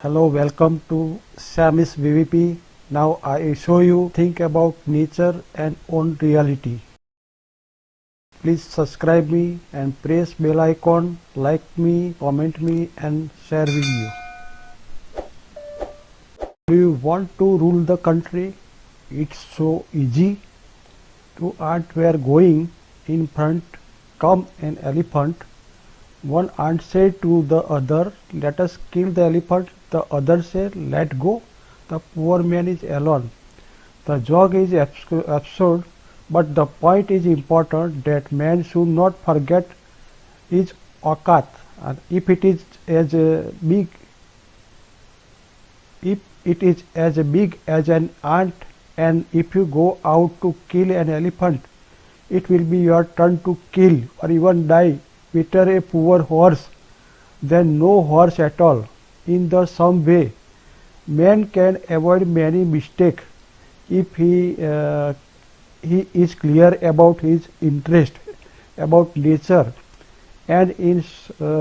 Hello, welcome to Samis VVP. Now I show you think about nature and own reality. Please subscribe me and press bell icon, like me, comment me and share video. Do you want to rule the country? It's so easy. To ant were going in front, come an elephant. One ant said to the other, let us kill the elephant. The other said, let go. The poor man is alone. The joke is absurd, but the point is important that man should not forget his okat. And if it is as big as an ant, and if you go out to kill an elephant, it will be your turn to kill or even die. Better a poor horse than no horse at all. In the same way, man can avoid many mistakes if he is clear about his interest, about nature, and in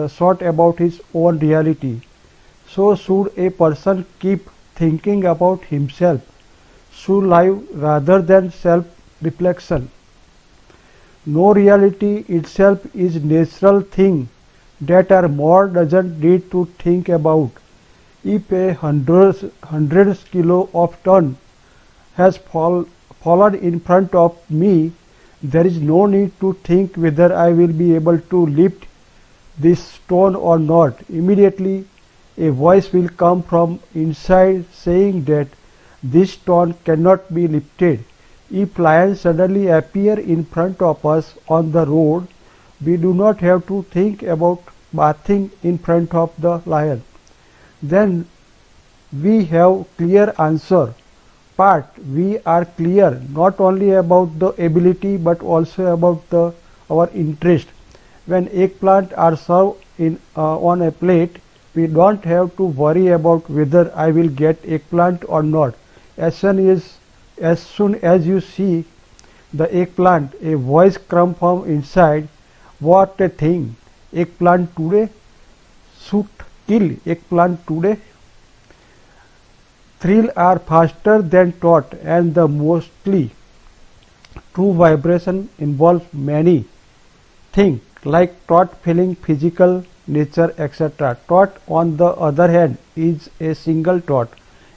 short about his own reality. So should a person keep thinking about himself, should live rather than self-reflection. No reality itself is natural thing that our more doesn't need to think about. If a hundreds kilo of ton has fallen in front of me, there is no need to think whether I will be able to lift this stone or not. Immediately a voice will come from inside saying that this stone cannot be lifted. If lions suddenly appear in front of us on the road, we do not have to think about bathing in front of the lion. Then we have clear answer. But we are clear not only about the ability but also about our interest. When eggplant are served on a plate, we don't have to worry about whether I will get eggplant or not. As soon as you see the eggplant, a voice comes from inside. What a thing! Eggplant today? Should kill eggplant today? Thrill are faster than thought, and the mostly true vibration involves many things like thought, feeling, physical, nature, etc. Thought, on the other hand, is a single thought.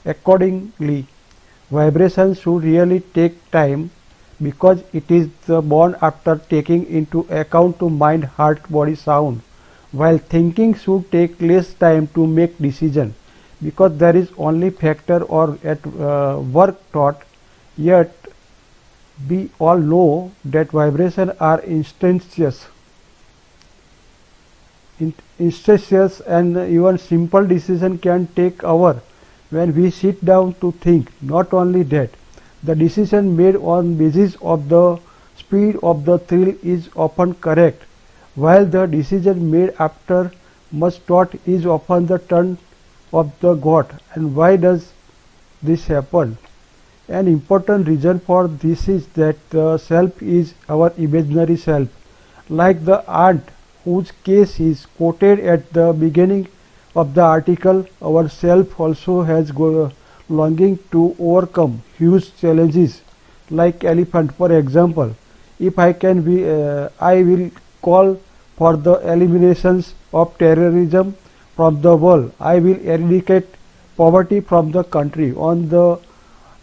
Accordingly, vibration should really take time because it is born after taking into account to mind, heart, body, sound, while thinking should take less time to make decision because there is only factor or at work thought. Yet we all know that vibrations are instantaneous and even simple decision can take hours when we sit down to think. Not only that, the decision made on basis of the speed of the thrill is often correct, while the decision made after much thought is often the turn of the gut. And why does this happen? An important reason for this is that the self is our imaginary self, like the ant whose case is quoted at the beginning of the article. Our self also has longing to overcome huge challenges like elephant. For example, if I can be, I will call for the eliminations of terrorism from the world. I will eradicate poverty from the country. On the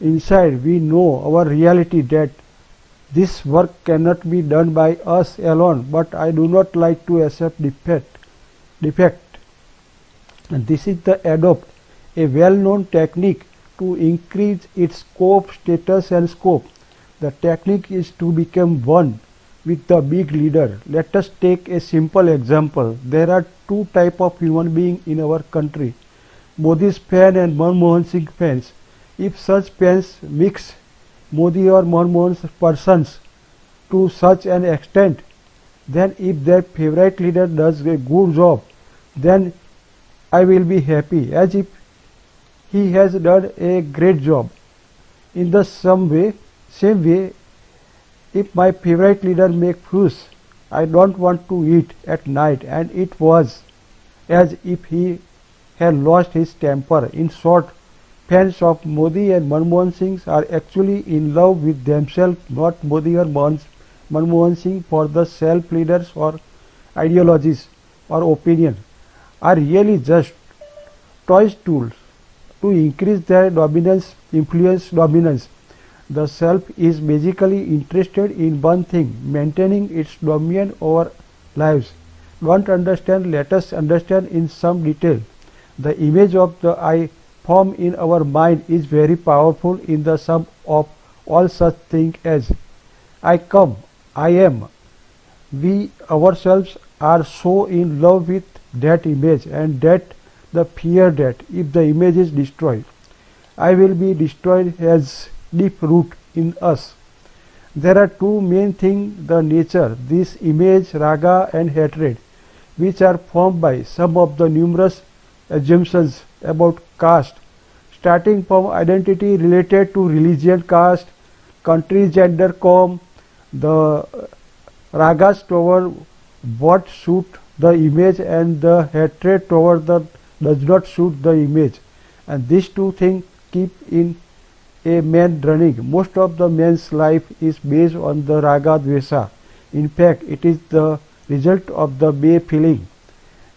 inside, we know our reality that this work cannot be done by us alone, but I do not like to accept defect. And this is the adopt, a well-known technique to increase its scope, status and scope. The technique is to become one with the big leader. Let us take a simple example. There are two types of human beings in our country, Modi's fan and Manmohan Singh fans. If such fans mix Modi or Manmohan's persons to such an extent, then if their favorite leader does a good job, then I will be happy as if he has done a great job. In the same way, if my favorite leader makes food I don't want to eat at night, and it was as if he has lost his temper. In short, fans of Modi and Manmohan Singh are actually in love with themselves, not Modi or Manmohan Singh for the self-leaders or ideologies or opinion are really just toy tools to increase their dominance, influence dominance. The self is basically interested in one thing, maintaining its dominion over lives. Don't understand, let us understand in some detail. The image of the I formed in our mind is very powerful in the sum of all such things as I come, I am. We ourselves are so in love with that image and that the fear that if the image is destroyed, I will be destroyed has deep root in us. There are two main things, the nature, this image, raga and hatred, which are formed by some of the numerous assumptions about caste, starting from identity related to religion, caste, country, gender, the ragas toward what suit the image and the hatred toward the does not suit the image, and these two things keep in a man running. Most of the man's life is based on the raga dvesa. In fact, it is the result of the Bay feeling.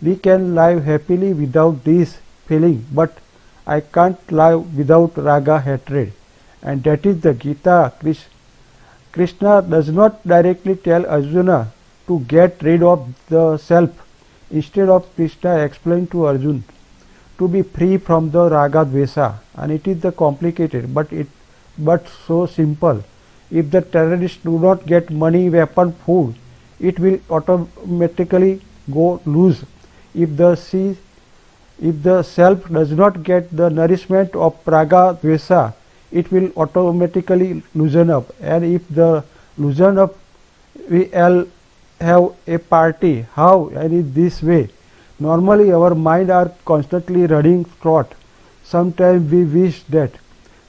We can live happily without this feeling, but I can't live without raga hatred, and that is the Gita. Krishna does not directly tell Arjuna to get rid of the self. Instead of Krishna explained to Arjuna to be free from the raga dvesa, and it is the complicated but so simple. If the terrorists do not get money, weapon, food, it will automatically go loose. If the self does not get the nourishment of raga dvesa, it will automatically loosen up, and if the loosen up, we all have a party. How? And in this way. Normally our mind are constantly running thought. Sometimes we wish that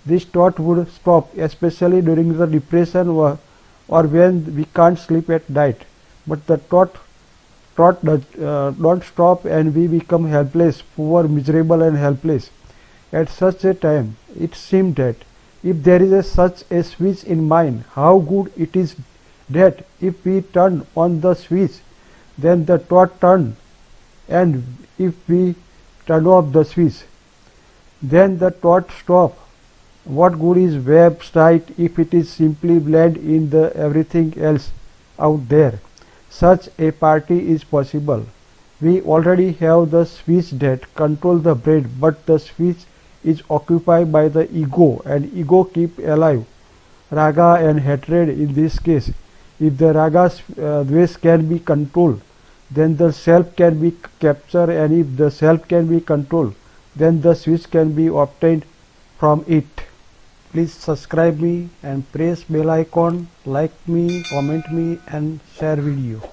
this thought would stop, especially during the depression or when we can't sleep at night. But the thought don't stop, and we become helpless, poor, miserable and helpless. At such a time, it seemed that if there is such a switch in mind, how good it is that if we turn on the switch, then the thought turn, and if we turn off the switch, then the thought stop. What good is website if it is simply blend in the everything else out there? Such a party is possible. We already have the switch that control the brain, but the switch is occupied by the ego, and ego keep alive raga and hatred. In this case, if the raga dvesh can be controlled, then the self can be captured, and if the self can be controlled, then the switch can be obtained from it. Please subscribe me and press bell icon, like me, comment me and share video.